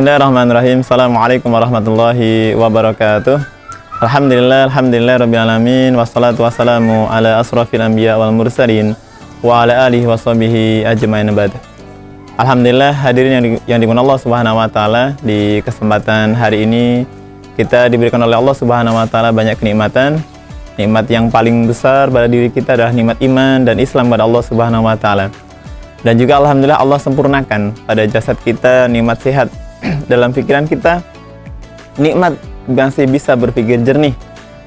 Bismillahirrahmanirrahim. Assalamualaikum warahmatullahi wabarakatuh. Alhamdulillah rabbil alamin, wassalatu wassalamu ala asrafil anbiya wal mursalin wa ala alihi washabihi ajmain ba'd. Alhamdulillah, hadirin yang dimuliakan Allah Subhanahu wa taala, di kesempatan hari ini kita diberikan oleh Allah Subhanahu wa taala banyak kenikmatan. Nikmat yang paling besar pada diri kita adalah nikmat iman dan Islam kepada Allah Subhanahu wa taala. Dan juga alhamdulillah Allah sempurnakan pada jasad kita nikmat sehat. Dalam pikiran kita nikmat masih bisa berpikir jernih.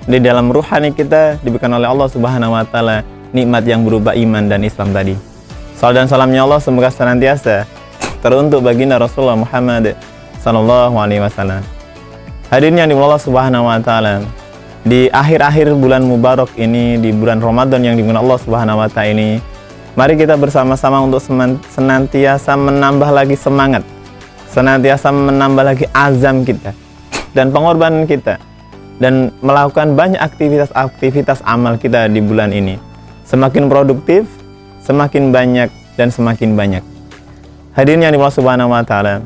Di dalam ruhani kita diberikan oleh Allah Subhanahu wa taala nikmat yang berupa iman dan Islam tadi. Salawat dan salamnya Allah semoga senantiasa teruntuk baginda Rasulullah Muhammad sallallahu alaihi wasallam. Hadirin yang dimuliakan Allah Subhanahu wa taala, di akhir-akhir bulan mubarak ini, di bulan Ramadan yang dimuliakan Allah Subhanahu wa taala ini, mari kita bersama-sama untuk senantiasa menambah lagi semangat, senantiasa menambah lagi azam kita dan pengorbanan kita, dan melakukan banyak aktivitas amal kita di bulan ini. Semakin produktif, semakin banyak dan semakin banyak. Hadirin yang dimuliakan Subhanahu wa taala,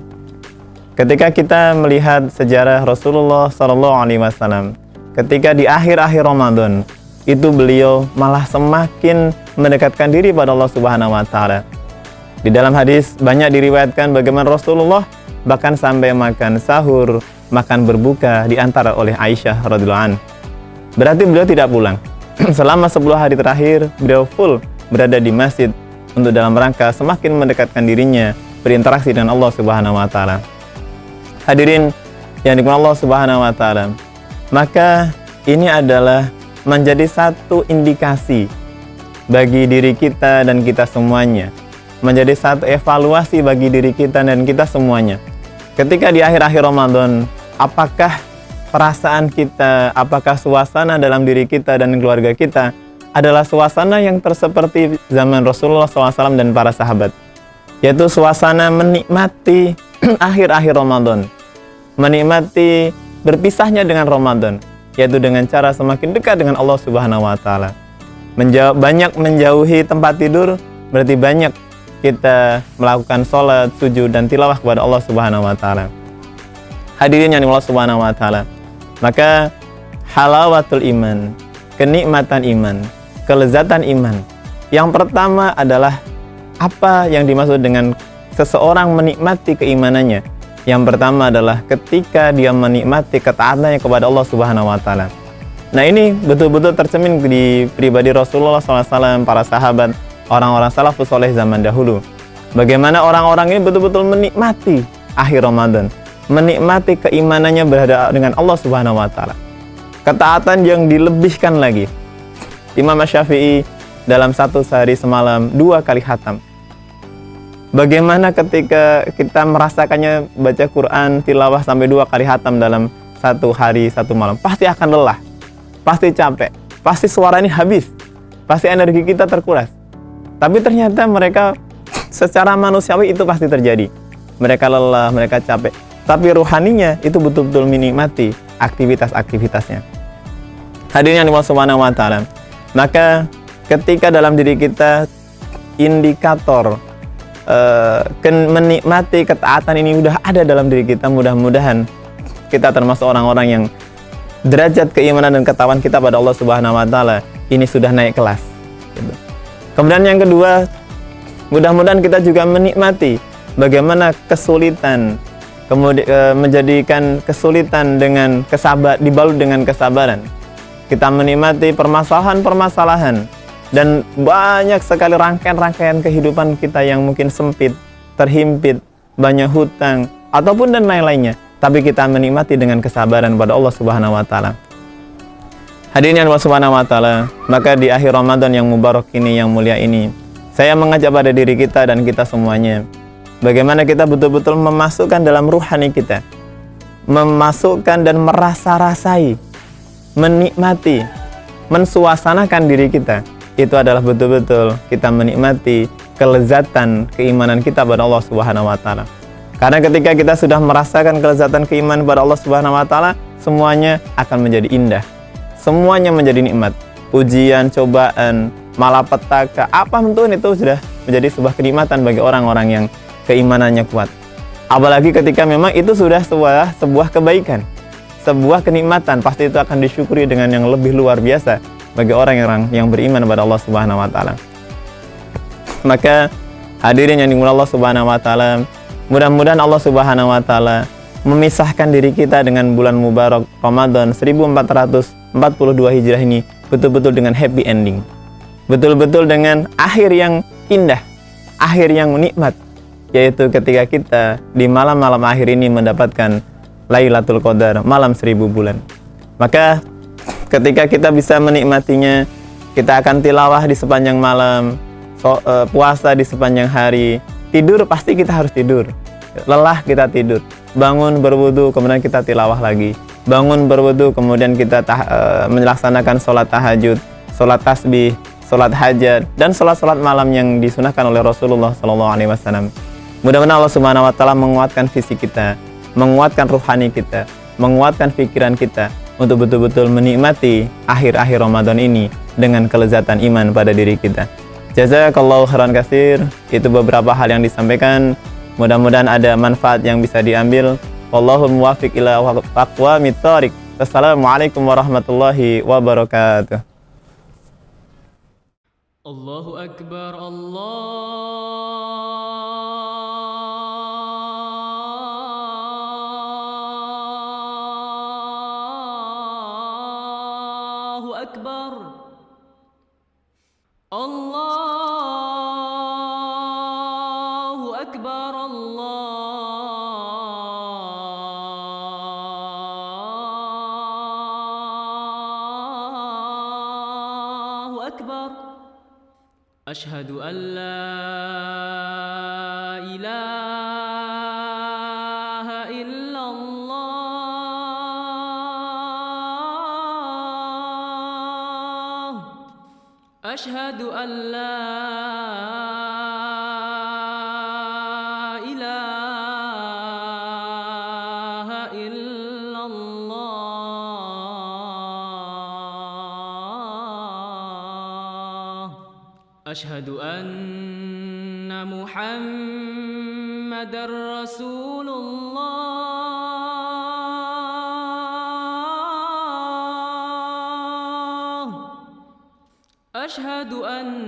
ketika kita melihat sejarah Rasulullah sallallahu alaihi wasallam, ketika di akhir-akhir Ramadan itu beliau malah semakin mendekatkan diri pada Allah Subhanahu wa taala. Di dalam hadis banyak diriwayatkan bagaimana Rasulullah bahkan sampai makan sahur, makan berbuka di antara oleh Aisyah radhiyallahu anha. Berarti beliau tidak pulang. Selama 10 hari terakhir beliau full berada di masjid untuk dalam rangka semakin mendekatkan dirinya berinteraksi dengan Allah Subhanahu wa taala. Hadirin yang dimuliakan Allah Subhanahu wa taala, maka ini adalah menjadi satu indikasi bagi diri kita dan kita semuanya, menjadi satu evaluasi bagi diri kita dan kita semuanya. Ketika di akhir-akhir Ramadan, apakah perasaan kita, apakah suasana dalam diri kita dan keluarga kita adalah suasana yang seperti zaman Rasulullah SAW dan para sahabat, yaitu suasana menikmati akhir-akhir Ramadan, menikmati berpisahnya dengan Ramadan, yaitu dengan cara semakin dekat dengan Allah Subhanahu wa taala. Banyak menjauhi tempat tidur, berarti banyak kita melakukan sholat, sujud, dan tilawah kepada Allah Subhanahu wa taala. Hadirin yang dimuliakan Allah Subhanahu wa taala, maka halawatul iman, kenikmatan iman, kelezatan iman, yang pertama adalah apa yang dimaksud dengan seseorang menikmati keimanannya. Yang pertama adalah ketika dia menikmati ketaatannya kepada Allah Subhanahu wa taala. Nah, ini betul-betul tercermin di pribadi Rasulullah SAW, para sahabat, orang-orang salafus soleh zaman dahulu. Bagaimana orang-orang ini betul-betul menikmati akhir Ramadan, menikmati keimanannya berhadapan dengan Allah Subhanahu wa taala. Ketaatan yang dilebihkan lagi. Imam Syafi'i dalam satu sehari semalam 2 kali khatam. Bagaimana ketika kita merasakannya baca Quran, tilawah sampai 2 kali khatam dalam satu hari, satu malam, pasti akan lelah, pasti capek, pasti suara ini habis, pasti energi kita terkuras. Tapi ternyata mereka secara manusiawi itu pasti terjadi. Mereka lelah, mereka capek, tapi ruhaninya itu betul-betul menikmati aktivitas-aktivitasnya. Hadirin yang dimuliakan Subhanahu wa taala, maka ketika dalam diri kita indikator menikmati ketaatan ini udah ada dalam diri kita, mudah-mudahan kita termasuk orang-orang yang derajat keimanan dan ketakwaan kita pada Allah Subhanahu wa taala ini sudah naik kelas. Kemudian yang kedua, mudah-mudahan kita juga menikmati bagaimana kesulitan, kemudian menjadikan kesulitan dengan dibalut dengan kesabaran. Kita menikmati permasalahan-permasalahan dan banyak sekali rangkaian-rangkaian kehidupan kita yang mungkin sempit, terhimpit, banyak hutang, ataupun dan lain-lainnya. Tapi kita menikmati dengan kesabaran pada Allah Subhanahu wa taala. Hadirin yang Allah Subhanahu wa taala, maka di akhir Ramadan yang mubarak ini, yang mulia ini, saya mengajak pada diri kita dan kita semuanya, bagaimana kita betul-betul memasukkan dalam ruhani kita, memasukkan dan merasa-rasai, menikmati, mensuasanakan diri kita. Itu adalah betul-betul kita menikmati kelezatan keimanan kita pada Allah Subhanahu wa taala. Karena ketika kita sudah merasakan kelezatan keimanan pada Allah Subhanahu wa taala, semuanya akan menjadi indah. Semuanya menjadi nikmat. Ujian, cobaan, malapetaka, apapun itu sudah menjadi sebuah kenikmatan bagi orang-orang yang keimanannya kuat. Apalagi ketika memang itu sudah sebuah kebaikan, sebuah kenikmatan, pasti itu akan disyukuri dengan yang lebih luar biasa bagi orang-orang yang beriman kepada Allah Subhanahu wa taala. Maka hadirin yang dimuliakan Allah Subhanahu wa taala, mudah-mudahan Allah Subhanahu wa taala memisahkan diri kita dengan bulan mubarak Ramadan 1442 Hijrah ini betul-betul dengan happy ending. Betul-betul dengan akhir yang indah, akhir yang nikmat, yaitu ketika kita di malam-malam akhir ini mendapatkan Lailatul Qadar, malam 1000 bulan. Maka ketika kita bisa menikmatinya, kita akan tilawah di sepanjang malam, puasa di sepanjang hari, tidur pasti kita harus tidur, lelah kita tidur, bangun berwudu kemudian kita tilawah lagi, bangun berwudu kemudian kita melaksanakan sholat tahajud, sholat tasbih, sholat hajat, dan sholat malam yang disunahkan oleh Rasulullah SAW. Mudah-mudahan Allah Subhanahu wa taala menguatkan fisik kita, menguatkan ruhani kita, menguatkan pikiran kita untuk betul-betul menikmati akhir-akhir Ramadan ini dengan kelezatan iman pada diri kita. Jazakallahu khairan katsir. Itu beberapa hal yang disampaikan. Mudah-mudahan ada manfaat yang bisa diambil. Wallahul muwaffiq ila aqwamit thoriq. Wassalamualaikum warahmatullahi wabarakatuh. Allahu Akbar, Allahu Akbar, Allahu Akbar, Allahu Akbar. Ashhadu an la ilaha illallah. Ashhadu an la ilaha illallah. Ashhadu anna Muhammadar Rasulullah. Ashhadu anna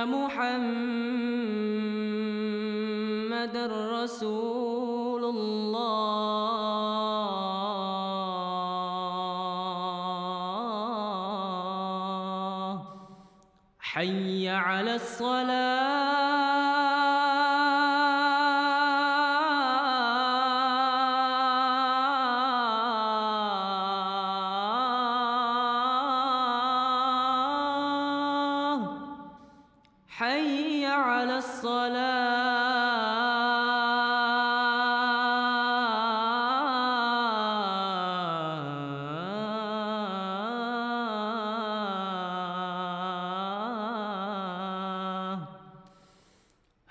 Muhammadar Rasulullah. Hayya 'alas shalah. Hayya 'alas salah.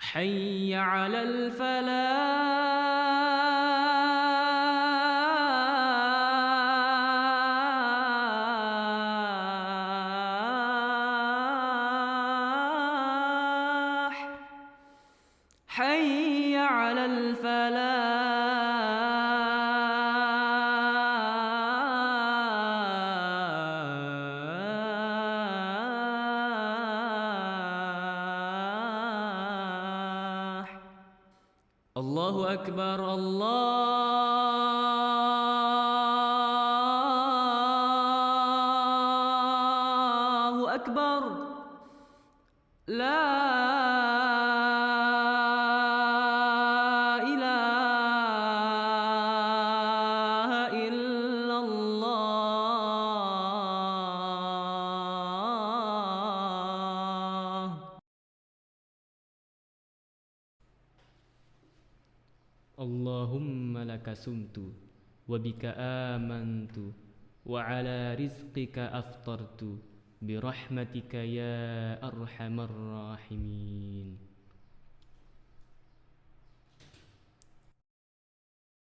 Hayya 'alal falah. Hayya 'alal falah. Allahu Akbar, Allahu Akbar. La ilaha illallah. Allahumma laka sumtu wa bika amantu wa ala rizqika aftartu bi rahmatika ya arhamar rahimin.